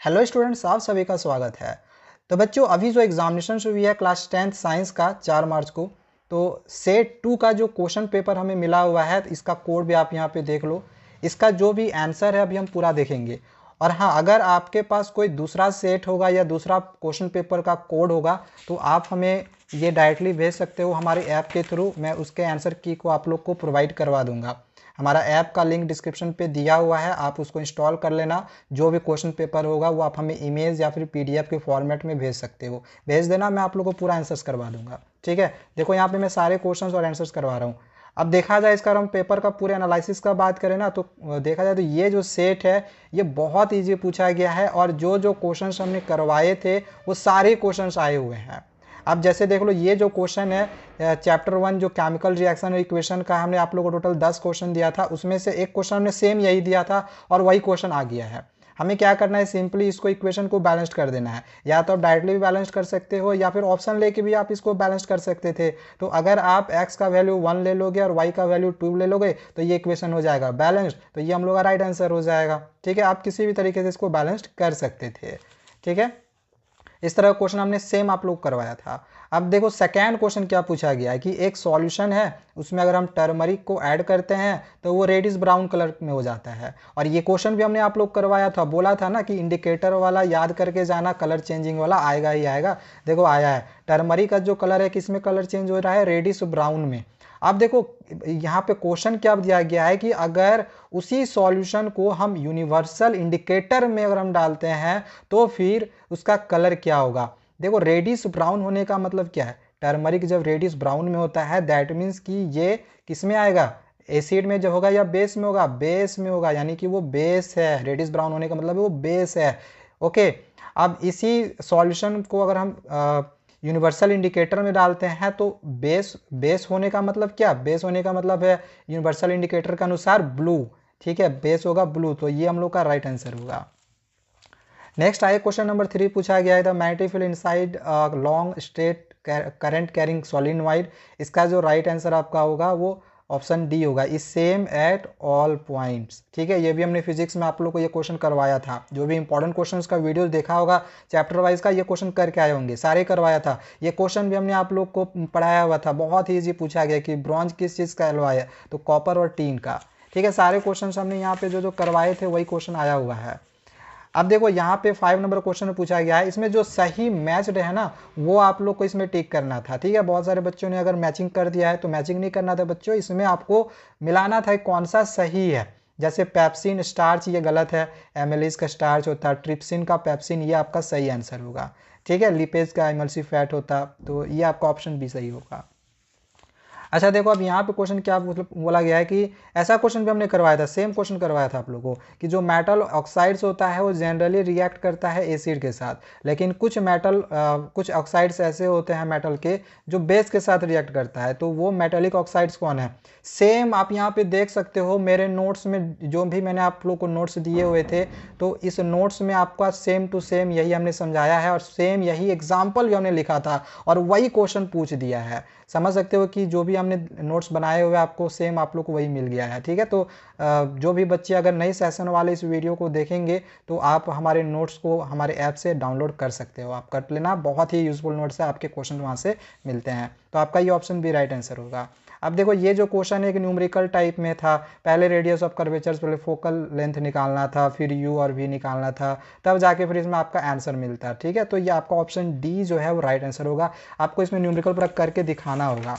Hello students, आप सभी का स्वागत है। तो बच्चों, अभी जो एग्जामिनेशन हुई है क्लास 10th साइंस का 4 मार्च को, तो सेट 2 का जो क्वेश्चन पेपर हमें मिला हुआ है, तो इसका कोड भी आप यहाँ पे देख लो। इसका जो भी आंसर है अभी हम पूरा देखेंगे। और हाँ, अगर आपके पास कोई दूसरा सेट होगा या दूसरा क्वेश्चन पेपर का कोड होगा तो आप हमें ये डायरेक्टली भेज सकते हो हमारे ऐप के थ्रू। मैं उसके आंसर की को आप लोग को प्रोवाइड करवा दूंगा। हमारा ऐप का लिंक डिस्क्रिप्शन पे दिया हुआ है, आप उसको इंस्टॉल कर लेना। जो भी क्वेश्चन पेपर होगा वो आप हमें इमेज या फिर पीडीएफ के फॉर्मेट में भेज सकते हो। भेज देना, मैं आप लोगों को पूरा आंसर्स करवा दूंगा। ठीक है, देखो यहाँ पे मैं सारे क्वेश्चंस और आंसर्स करवा रहा हूँ। अब देखा जाए इसका हम पेपर का पूरे एनालिसिस का बात करें ना, तो देखा जाए तो ये जो सेट है ये बहुत ईजी पूछा गया है। और जो जो क्वेश्चंस हमने करवाए थे वो सारे क्वेश्चंस आए हुए हैं। अब जैसे देख लो, ये जो क्वेश्चन है चैप्टर 1 जो केमिकल रिएक्शन और इक्वेशन का, हमने आप लोगों को टोटल 10 क्वेश्चन दिया था। उसमें से एक क्वेश्चन हमने सेम यही दिया था और वही क्वेश्चन आ गया है। हमें क्या करना है, सिंपली इसको इक्वेशन को बैलेंस कर देना है। या तो आप डायरेक्टली भी बैलेंस कर सकते हो या फिर ऑप्शन लेके भी आप इसको बैलेंस कर सकते थे। तो अगर आप x का वैल्यू 1 ले लोगे और y का वैल्यू 2 ले लोगे तो ये इक्वेशन हो जाएगा बैलेंस्ड। तो ये हम लोग का राइट आंसर हो जाएगा। ठीक है, आप किसी भी तरीके से इसको बैलेंस्ड कर सकते थे। ठीक है, इस तरह का क्वेश्चन हमने सेम आप लोग करवाया था। अब देखो सेकंड क्वेश्चन क्या पूछा गया है कि एक सॉल्यूशन है, उसमें अगर हम टर्मरिक को ऐड करते हैं तो वो रेडिश ब्राउन कलर में हो जाता है। और ये क्वेश्चन भी हमने आप लोग करवाया था, बोला था ना कि इंडिकेटर वाला याद करके जाना, कलर चेंजिंग वाला आएगा ही आएगा। देखो आया है, टर्मरिक का जो कलर है किस में कलर चेंज हो रहा है, रेडिश ब्राउन में। अब देखो यहाँ पे क्वेश्चन क्या दिया गया है कि अगर उसी सॉल्यूशन को हम यूनिवर्सल इंडिकेटर में अगर हम डालते हैं तो फिर उसका कलर क्या होगा। देखो रेडिश ब्राउन होने का मतलब क्या है, टर्मरिक जब रेडिश ब्राउन में होता है दैट मीन्स कि ये किस में आएगा, एसिड में जो होगा या बेस में होगा, बेस में होगा, यानी कि वो बेस है। रेडिश ब्राउन होने का मतलब है वो बेस है। ओके, अब इसी सॉल्यूशन को अगर हम यूनिवर्सल इंडिकेटर में डालते हैं तो बेस बेस होने का मतलब क्या, बेस होने का मतलब है यूनिवर्सल इंडिकेटर के अनुसार ब्लू। ठीक है, बेस होगा ब्लू, तो ये हम लोग का राइट आंसर होगा। नेक्स्ट आए क्वेश्चन नंबर 3 पूछा गया है the magnetic field inside long straight current carrying solenoid. इसका जो राइट आंसर आपका होगा वो ऑप्शन डी होगा, is same at all points. ठीक है, ये भी हमने फिजिक्स में आप लोग को ये क्वेश्चन करवाया था। जो भी इंपॉर्टेंट क्वेश्चन का वीडियो देखा होगा चैप्टर वाइज का, ये क्वेश्चन करके आए होंगे, सारे करवाया था। ये क्वेश्चन भी हमने आप लोग को पढ़ाया हुआ था, बहुत ही ईजी पूछा गया कि ब्रॉन्ज किस चीज़ का एलॉय है, तो कॉपर और टीन का। ठीक है, सारे क्वेश्चन हमने यहाँ पे जो जो करवाए थे वही क्वेश्चन आया हुआ है। अब देखो यहाँ पे 5 नंबर क्वेश्चन में पूछा गया है, इसमें जो सही मैच्ड है ना वो आप लोग को इसमें टिक करना था। ठीक है, बहुत सारे बच्चों ने अगर मैचिंग कर दिया है तो मैचिंग नहीं करना था बच्चों, इसमें आपको मिलाना था कौन सा सही है। जैसे पेप्सिन स्टार्च ये गलत है, एमिलीज का स्टार्च होता, ट्रिप्सिन का पेप्सिन, ये आपका सही आंसर होगा। ठीक है, लिपेज का इमल्सिव फैट होता, तो ये आपका ऑप्शन भी सही होगा। अच्छा देखो, अब यहाँ पे क्वेश्चन क्या मतलब बोला गया है कि ऐसा क्वेश्चन भी हमने करवाया था, सेम क्वेश्चन करवाया था आप लोगों को कि जो मेटल ऑक्साइड्स होता है वो जनरली रिएक्ट करता है एसिड के साथ, लेकिन कुछ ऑक्साइड्स ऐसे होते हैं मेटल के जो बेस के साथ रिएक्ट करता है। तो वो मेटेलिक ऑक्साइड्स कौन है, सेम आप यहाँ पे देख सकते हो मेरे नोट्स में, जो भी मैंने आप लोग को नोट्स दिए हुए थे, तो इस नोट्स में आपका सेम टू सेम यही हमने समझाया है और सेम यही एग्जाम्पल भी हमने लिखा था और वही क्वेश्चन पूछ दिया है। समझ सकते हो कि जो भी हमने नोट्स बनाए हुए आपको सेम आप लोग को वही मिल गया है। ठीक है, तो जो भी बच्चे अगर नए सेशन वाले इस वीडियो को देखेंगे तो आप हमारे नोट्स को हमारे ऐप से डाउनलोड कर सकते हो, आप कर लेना, बहुत ही यूजफुल नोट्स है, आपके क्वेश्चन वहाँ से मिलते हैं। तो आपका ये ऑप्शन भी राइट आंसर होगा। अब देखो ये जो क्वेश्चन है एक न्यूमेरिकल टाइप में था, पहले रेडियस ऑफ कर्वेचर्स, पहले फोकल लेंथ निकालना था, फिर यू और वी निकालना था, तब जाके फिर इसमें आपका आंसर मिलता है। ठीक है, तो ये आपका ऑप्शन डी जो है वो राइट आंसर होगा। आपको इसमें न्यूमेरिकल पूरा करके दिखाना होगा।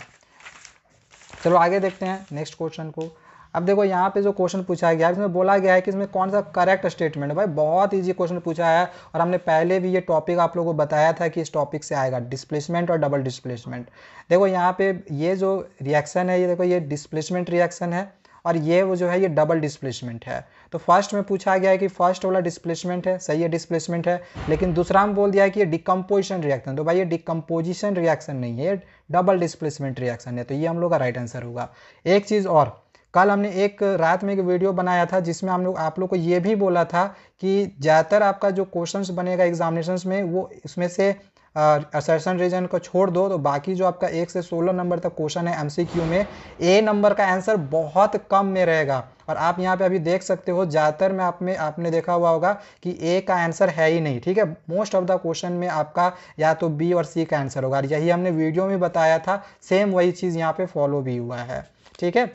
चलो आगे देखते हैं नेक्स्ट क्वेश्चन को। अब देखो यहाँ पे जो क्वेश्चन पूछा गया है इसमें बोला गया है कि इसमें कौन सा करेक्ट स्टेटमेंट है। भाई बहुत इजी क्वेश्चन पूछा है और हमने पहले भी ये टॉपिक आप लोगों को बताया था कि इस टॉपिक से आएगा डिस्प्लेसमेंट और डबल डिस्प्लेसमेंट। देखो यहाँ पे ये जो रिएक्शन है, ये देखो ये डिस्प्लेसमेंट रिएक्शन है और ये वो जो है ये डबल डिस्प्लेसमेंट है। तो फर्स्ट में पूछा गया है कि फर्स्ट वाला डिस्प्लेसमेंट है, सही है, डिस्प्लेसमेंट है, लेकिन दूसरा में बोल दिया है कि ये डिकम्पोजिशन रिएक्शन। तो भाई ये डिकम्पोजिशन रिएक्शन नहीं है, ये डबल डिस्प्लेसमेंट रिएक्शन है, तो ये हम लोग का राइट आंसर होगा। एक चीज़ और, कल हमने एक रात में एक वीडियो बनाया था जिसमें हम लोग आप लोग को ये भी बोला था कि ज़्यादातर आपका जो क्वेश्चंस बनेगा एग्जामिनेशंस में वो इसमें से असर्शन रीजन को छोड़ दो तो बाकी जो आपका 1 से 16 नंबर तक क्वेश्चन है एमसीक्यू में, ए नंबर का आंसर बहुत कम में रहेगा। और आप यहाँ पे अभी देख सकते हो ज़्यादातर में आपने देखा हुआ होगा कि ए का आंसर है ही नहीं, ठीक है। मोस्ट ऑफ द क्वेश्चन में आपका या तो बी और सी का आंसर होगा। यही हमने वीडियो में बताया था, सेम वही चीज़ यहाँ पे फॉलो भी हुआ है, ठीक है।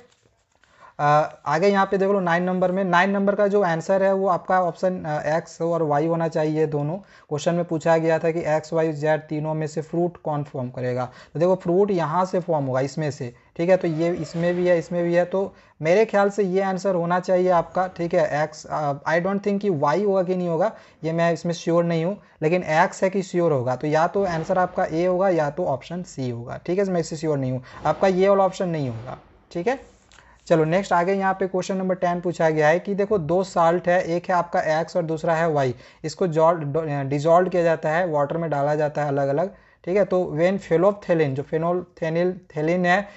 आगे यहाँ पे देख लो 9 नंबर में, 9 नंबर का जो आंसर है वो आपका ऑप्शन एक्स और वाई होना चाहिए दोनों। क्वेश्चन में पूछा गया था कि एक्स वाई जेड तीनों में से फ्रूट कौन फॉर्म करेगा, तो देखो फ्रूट यहाँ से फॉर्म होगा इसमें से, ठीक है। तो ये इसमें भी है, इसमें भी है, तो मेरे ख्याल से ये आंसर होना चाहिए आपका, ठीक है। एक्स, आई डोंट थिंक कि वाई होगा कि नहीं होगा, ये मैं इसमें श्योर नहीं हूँ, लेकिन एक्स है कि श्योर होगा। तो या तो आंसर आपका ए होगा या तो ऑप्शन सी होगा, ठीक है। मैं इससे श्योर नहीं हूँ, आपका ये वाला ऑप्शन नहीं होगा, ठीक है। चलो नेक्स्ट आगे यहाँ पे क्वेश्चन नंबर 10 पूछा गया है कि देखो दो साल्ट है, एक है आपका एक्स और दूसरा है वाई। इसको डिजॉल्व किया जाता है, वाटर में डाला जाता है अलग अलग, ठीक है। तो वेन फेनोल्फथेलिन, जो फेनोल्फथेलिन है,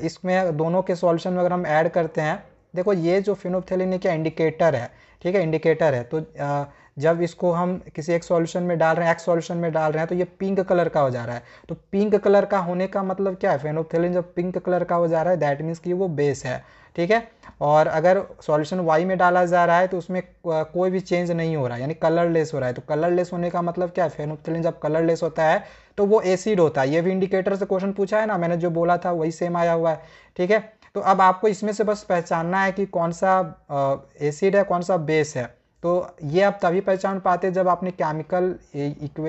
इसमें दोनों के सॉल्यूशन अगर हम ऐड करते हैं, देखो ये जो फेनोल्फथेलिन है क्या इंडिकेटर है, ठीक है, इंडिकेटर है। तो जब इसको हम किसी एक सॉल्यूशन में डाल रहे हैं, एक्स सॉल्यूशन में डाल रहे हैं, तो ये पिंक कलर का हो जा रहा है। तो पिंक कलर का होने का मतलब क्या है, फेनोल्फथेलिन जब पिंक कलर का हो जा रहा है दैट मीन्स कि वो बेस है, ठीक है। और अगर सॉल्यूशन वाई में डाला जा रहा है तो उसमें कोई भी चेंज नहीं हो रहा है, यानी कलरलेस हो रहा है। तो कलरलेस होने का मतलब क्या है, फेनोल्फथेलिन जब कलरलेस होता है तो वो एसिड होता है। ये भी इंडिकेटर से क्वेश्चन पूछा है ना, मैंने जो बोला था वही सेम आया हुआ है, ठीक है। तो अब आपको इसमें से बस पहचानना है कि कौन सा एसिड है कौन सा बेस है। तो ये आप तभी पहचान पाते जब आपने केमिकल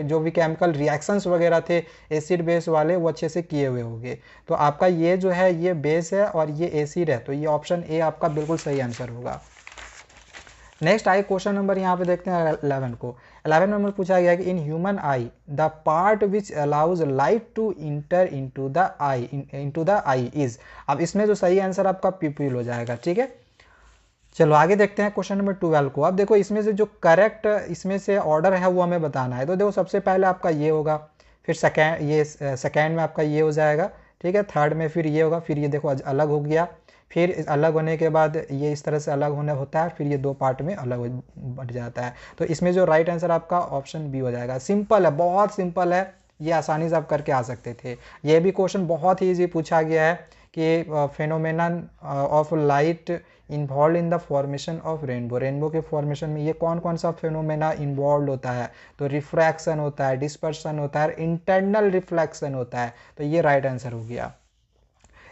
जो भी केमिकल रिएक्शंस वगैरह थे एसिड बेस वाले वो अच्छे से किए हुए होंगे। तो आपका ये जो है ये बेस है और ये एसिड है, तो ये ऑप्शन ए आपका बिल्कुल सही आंसर होगा। नेक्स्ट आइए क्वेश्चन नंबर यहाँ पे देखते हैं 11 को। 11 नंबर पूछा गया कि in human eye the part which allows light to enter into the eye is. अब इसमें जो सही आंसर आपका पीपील हो जाएगा, ठीक है। चलो आगे देखते हैं क्वेश्चन नंबर 12 को। अब देखो इसमें से जो करेक्ट इसमें से ऑर्डर है वो हमें बताना है। तो देखो सबसे पहले आपका ये होगा, फिर सेकेंड में आपका ये हो जाएगा, ठीक है। थर्ड में फिर ये होगा, फिर ये देखो अलग हो गया, फिर अलग होने के बाद ये इस तरह से अलग होने होता है, फिर ये दो पार्ट में अलग बढ़ जाता है। तो इसमें जो राइट आंसर आपका ऑप्शन बी हो जाएगा। सिंपल है, बहुत सिंपल है, ये आसानी से आप करके आ सकते थे। ये भी क्वेश्चन बहुत ही ईजी पूछा गया है कि phenomenon of light involve in the formation of rainbow, rainbow के फॉर्मेशन में ये कौन कौन सा फेनोमेना इन्वॉल्व होता है। तो रिफ्रैक्शन होता है, डिस्पर्सन होता है, इंटरनल रिफ्लेक्शन होता है। तो ये राइट आंसर हो गया।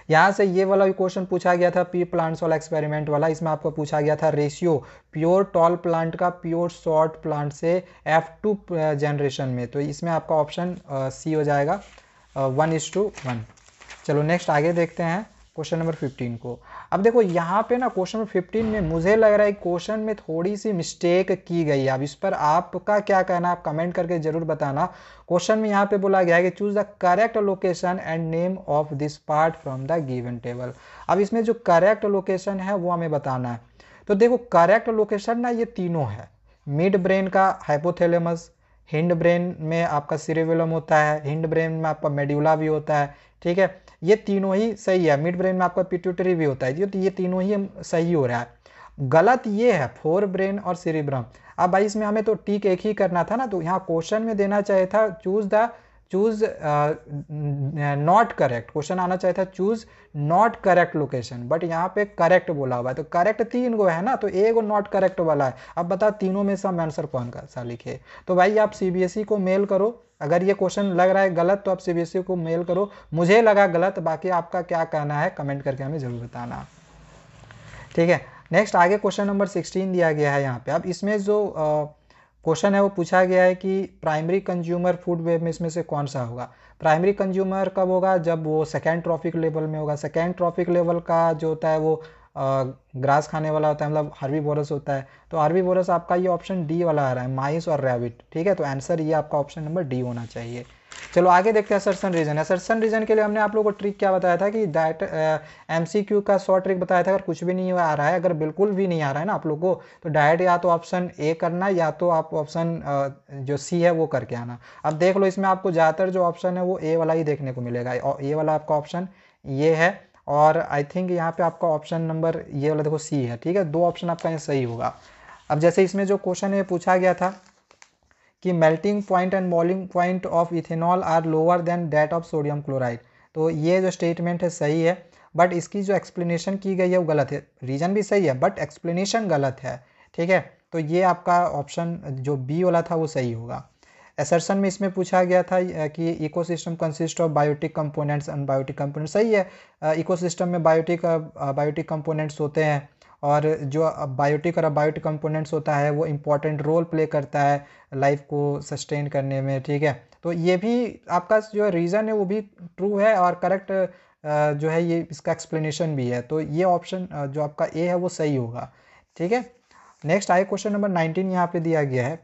यहाँ से ये वाला भी क्वेश्चन पूछा गया था पी प्लांट्स वाला एक्सपेरिमेंट वाला, इसमें आपको पूछा गया था रेशियो प्योर टॉल प्लांट का प्योर शॉर्ट प्लांट से F2 जनरेशन में। तो इसमें आपका ऑप्शन सी हो जाएगा 1:1। चलो नेक्स्ट आगे देखते हैं क्वेश्चन नंबर 15 को। अब देखो यहाँ पे ना क्वेश्चन नंबर 15 में मुझे लग रहा है क्वेश्चन में थोड़ी सी मिस्टेक की गई है। अब इस पर आपका क्या कहना है, आप कमेंट करके जरूर बताना। क्वेश्चन में यहाँ पे बोला गया है कि choose the correct location and name of this part from the given table. अब इसमें जो करेक्ट लोकेशन है वो हमें बताना है। तो देखो करेक्ट लोकेशन ना ये तीनों है, मिड ब्रेन का हाइपोथैलेमस, हिंड ब्रेन में आपका सिरेबेलम होता है, हिंड ब्रेन में आपका मेड्यूला भी होता है, ठीक है। ये तीनों ही सही है, मिड ब्रेन में आपका पिट्यूटरी भी होता है, तो ये तीनों ही सही हो रहा है। गलत ये है फोर ब्रेन और सिरिब्रम। अब भाई इसमें हमें तो टिक एक ही करना था ना, तो यहाँ क्वेश्चन में देना चाहिए था चूज नॉट करेक्ट, क्वेश्चन आना चाहिए था choose not correct location, but यहाँ पे करेक्ट बोला हुआ है। तो करेक्ट 3 गो है ना, तो एक नॉट करेक्ट वाला है। अब बताओ तीनों में से हम आंसर कौन सा लिखे। तो भाई आप सीबीएसई को मेल करो, अगर ये क्वेश्चन लग रहा है गलत तो आप सीबीएसई को मेल करो। मुझे लगा गलत, बाकी आपका क्या कहना है कमेंट करके हमें जरूर बताना, ठीक है। नेक्स्ट आगे क्वेश्चन नंबर 16 दिया गया है यहाँ पे। अब इसमें जो क्वेश्चन है वो पूछा गया है कि प्राइमरी कंज्यूमर फूड वेब में इसमें से कौन सा होगा। प्राइमरी कंज्यूमर कब होगा, जब वो सेकेंड ट्रॉफिक लेवल में होगा। सेकेंड ट्रॉफिक लेवल का जो होता है वो ग्रास खाने वाला होता है, मतलब हार्बीवोरस होता है। तो हार्बीवोरस आपका ये ऑप्शन डी वाला आ रहा है, माइस और रैबिट, ठीक है। तो आंसर ये आपका ऑप्शन नंबर डी होना चाहिए। चलो आगे देखते हैं असर्शन रीजन। असर्शन रीजन के लिए हमने आप लोगों को ट्रिक क्या बताया था कि दैट एमसीक्यू का शॉर्ट ट्रिक बताया था। अगर कुछ भी नहीं आ रहा है, अगर बिल्कुल भी नहीं आ रहा है ना आप लोगों को, तो डायरेक्ट या तो ऑप्शन ए करना या तो आप ऑप्शन जो सी है वो करके आना। अब देख लो इसमें आपको ज़्यादातर जो ऑप्शन है वो ए वाला ही देखने को मिलेगा, ए वाला आपका ऑप्शन ये है। और आई थिंक यहाँ पे आपका ऑप्शन नंबर ये वाला देखो सी है, ठीक है। 2 ऑप्शन आपका यहाँ सही होगा। अब जैसे इसमें जो क्वेश्चन है पूछा गया था कि melting point and boiling point of ethanol are lower than that of sodium chloride. तो ये जो स्टेटमेंट है सही है, बट इसकी जो एक्सप्लेनेशन की गई है वो गलत है। रीज़न भी सही है बट एक्सप्लेनेशन गलत है, ठीक है। तो ये आपका ऑप्शन जो बी वाला था वो सही होगा। असर्शन में इसमें पूछा गया था कि ecosystem consist of biotic components and biotic components, सही है। इकोसिस्टम में बायोटिक कंपोनेंट्स होते हैं, और जो बायोटिक और अबायोटिक कंपोनेंट्स होता है वो इम्पॉर्टेंट रोल प्ले करता है लाइफ को सस्टेन करने में, ठीक है। तो ये भी आपका जो रीज़न है वो भी ट्रू है और करेक्ट जो है ये इसका एक्सप्लेनेशन भी है। तो ये ऑप्शन जो आपका ए है वो सही होगा, ठीक है। नेक्स्ट आए क्वेश्चन नंबर 19 यहाँ पे दिया गया है।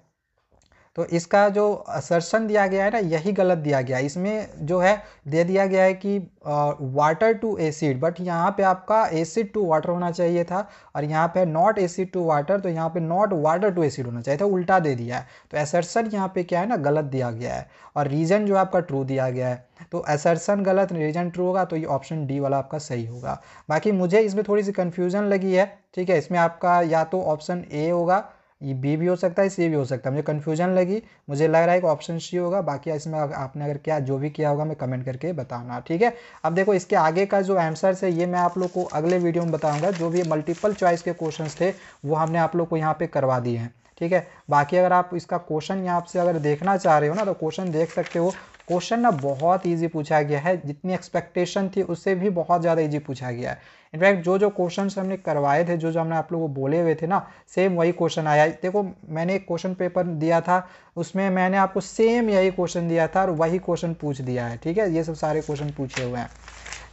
तो इसका जो असर्शन दिया गया है ना यही गलत दिया गया है। इसमें जो है दे दिया गया है कि वाटर टू एसिड, बट यहाँ पे आपका एसिड टू वाटर होना चाहिए था, और यहाँ पे नॉट एसिड टू वाटर, तो यहाँ पे नॉट वाटर टू एसिड होना चाहिए था, उल्टा दे दिया है। तो असर्शन यहाँ पे क्या है ना गलत दिया गया है, और रीज़न जो आपका ट्रू दिया गया है। तो असर्शन गलत, रीज़न ट्रू होगा, तो ये ऑप्शन डी वाला आपका सही होगा। बाकी मुझे इसमें थोड़ी सी कन्फ्यूजन लगी है, ठीक है। इसमें आपका या तो ऑप्शन ए होगा, ये बी भी हो सकता है, सी भी हो सकता है। मुझे कन्फ्यूजन लगी, मुझे लग रहा है कि ऑप्शन सी होगा। बाकी इसमें आपने अगर क्या जो भी किया होगा मैं कमेंट करके बताना, ठीक है। अब देखो इसके आगे का जो आंसर है ये मैं आप लोग को अगले वीडियो में बताऊंगा। जो भी मल्टीपल चॉइस के क्वेश्चंस थे वो हमने आप लोग को यहाँ पे करवा दिए हैं, ठीक है। बाकी अगर आप इसका क्वेश्चन यहाँ से अगर देखना चाह रहे हो ना तो क्वेश्चन देख सकते हो। क्वेश्चन ना बहुत ईजी पूछा गया है, जितनी एक्सपेक्टेशन थी उससे भी बहुत ज़्यादा ईजी पूछा गया है। इनफैक्ट जो जो क्वेश्चन हमने करवाए थे, जो जो हमने आप लोगों को बोले हुए थे ना, सेम वही क्वेश्चन आया है। देखो मैंने एक क्वेश्चन पेपर दिया था, उसमें मैंने आपको सेम यही क्वेश्चन दिया था और वही क्वेश्चन पूछ दिया है, ठीक है। ये सब सारे क्वेश्चन पूछे हुए हैं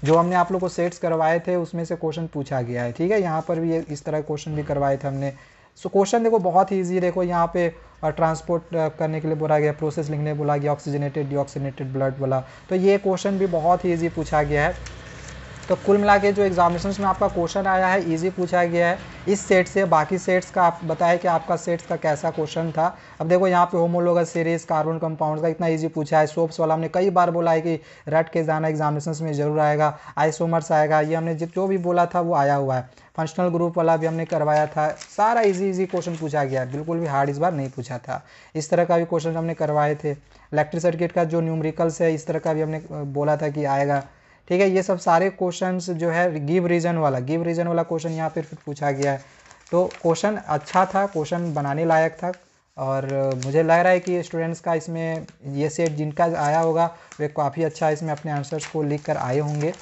जो हमने आप लोग को सेट्स करवाए थे, उसमें से क्वेश्चन पूछा गया है, ठीक है। यहाँ पर भी इस तरह क्वेश्चन भी करवाए थे हमने। सो क्वेश्चन देखो बहुत ही ईजी। देखो यहाँ पे ट्रांसपोर्ट करने के लिए बोला गया, प्रोसेस लिखने बोला गया, ऑक्सीजनेटेड डीऑक्सीजनेटेड ब्लड वाला। तो ये क्वेश्चन भी बहुत ही ईजी पूछा गया है। तो कुल मिला के जो एग्जामिनेशंस में आपका क्वेश्चन आया है इजी पूछा गया है इस सेट से। बाकी सेट्स का आप बताएं कि आपका सेट्स का कैसा क्वेश्चन था। अब देखो यहाँ पे होमोलोगस सीरीज, कार्बन कंपाउंड्स का इतना इजी पूछा है। सोप्स वाला हमने कई बार बोला है कि रट के जाना एग्जामिनेशंस में जरूर आएगा। आइसोमर्स आएगा, ये हमने जो भी बोला था वो आया हुआ है। फंक्शनल ग्रुप वाला भी हमने करवाया था। सारा इजी क्वेश्चन पूछा गया है, बिल्कुल भी हार्ड इस बार नहीं पूछा था। इस तरह का भी क्वेश्चन हमने करवाए थे। इलेक्ट्रिक सर्किट का जो न्यूमेरिकल्स है इस तरह का भी हमने बोला था कि आएगा, ठीक है। ये सब सारे क्वेश्चंस जो है गिव रीजन वाला क्वेश्चन यहाँ पर फिर पूछा गया है। तो क्वेश्चन अच्छा था, क्वेश्चन बनाने लायक था, और मुझे लग रहा है कि स्टूडेंट्स का इसमें ये सेट जिनका आया होगा वे काफ़ी अच्छा इसमें अपने आंसर्स को लिख कर आए होंगे,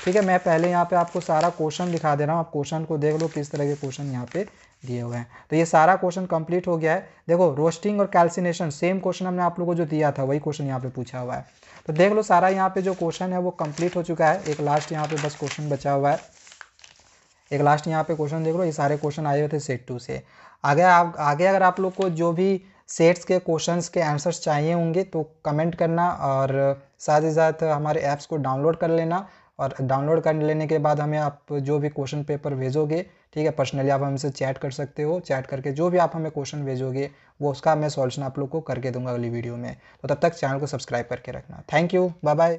ठीक है। मैं पहले यहाँ पे आपको सारा क्वेश्चन दिखा दे रहा हूँ, आप क्वेश्चन को देख लो किस तरह के क्वेश्चन यहाँ पे दिए हुए हैं। तो ये सारा क्वेश्चन कंप्लीट हो गया है। देखो रोस्टिंग और कैल्सिनेशन सेम क्वेश्चन हमने आप लोगों को जो दिया था वही क्वेश्चन यहाँ पे पूछा हुआ है। तो देख लो सारा यहाँ पे जो क्वेश्चन है वो कंप्लीट हो चुका है। एक लास्ट यहाँ पे बस क्वेश्चन बचा हुआ है, एक लास्ट यहाँ पे क्वेश्चन देख लो। ये सारे क्वेश्चन आए हुए थे सेट 2 से। आगे अगर आप लोग को जो भी सेट्स के क्वेश्चंस के आंसर्स चाहिए होंगे तो कमेंट करना, और साथ ही साथ हमारे ऐप्स को डाउनलोड कर लेना, और डाउनलोड कर लेने के बाद हमें आप जो भी क्वेश्चन पेपर भेजोगे, ठीक है, पर्सनली आप हमसे चैट कर सकते हो। चैट करके जो भी आप हमें क्वेश्चन भेजोगे वो उसका मैं सॉल्यूशन आप लोग को करके दूंगा अगली वीडियो में। तो तब तक चैनल को सब्सक्राइब करके रखना। Thank you, bye bye.